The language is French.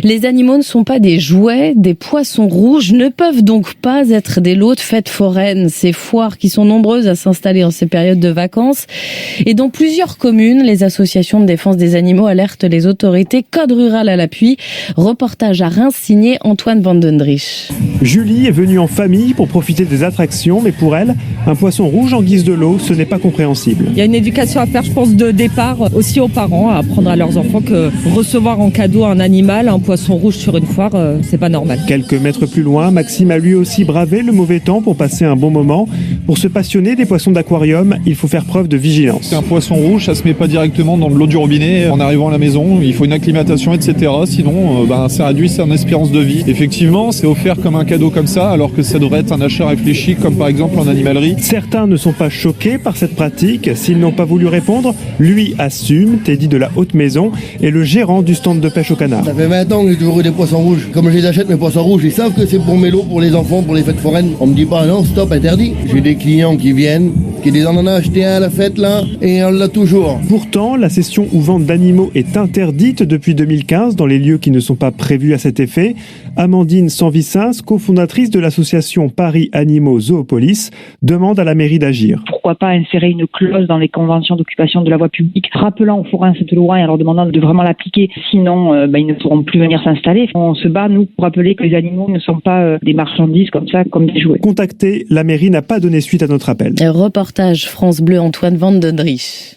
Les animaux ne sont pas des jouets, des poissons rouges ne peuvent donc pas être des lots de fêtes foraines. Ces foires qui sont nombreuses à s'installer en ces périodes de vacances. Et dans plusieurs communes, les associations de défense des animaux alertent les autorités, code rural à l'appui. Reportage à Reims signé Antoine Vandendrich. Julie est venue en famille pour profiter des attractions, mais pour elle, un poisson rouge en guise de lot, ce n'est pas compréhensible. Il y a une éducation à faire, je pense, de départ aussi aux parents, à apprendre à leurs enfants que recevoir en cadeau un animal, un poisson rouge sur une foire, c'est pas normal. Quelques mètres plus loin, Maxime a lui aussi bravé le mauvais temps pour passer un bon moment. Pour se passionner des poissons d'aquarium, il faut faire preuve de vigilance. Un poisson rouge, ça se met pas directement dans de l'eau du robinet en arrivant à la maison. Il faut une acclimatation, etc. Sinon, ça réduit son espérance de vie. Effectivement, c'est offert comme un cadeau comme ça, alors que ça devrait être un achat réfléchi, comme par exemple en animalerie. Certains ne sont pas choqués par cette pratique. S'ils n'ont pas voulu répondre, lui assume. Teddy de la Haute Maison est le gérant du stand de pêche au canard. Ça fait 20 ans que j'ai toujours eu des poissons rouges. Comme je les achète, mes poissons rouges, ils savent que c'est pour mes lots, pour les enfants, pour les fêtes foraines. On me dit pas non, stop, interdit. J'ai des clients qui viennent, qui disent on en a acheté un à la fête là, et on l'a toujours. Pourtant, la cession ou vente d'animaux est interdite depuis 2015 dans les lieux qui ne sont pas prévus à cet effet. Amandine Sanvicens, cofondatrice de l'association Paris Animaux Zoopolis, demande à la mairie d'agir. Pourquoi pas insérer une clause dans les conventions d'occupation de la voie publique, rappelant aux forains cette loi et en leur demandant de vraiment l'appliquer, sinon ils ne pourront plus venir s'installer. On se bat, nous, pour rappeler que les animaux ne sont pas des marchandises comme ça, comme des jouets. Contacté, la mairie n'a pas donné suite à notre appel. Reportage France Bleu Antoine Vandendrich.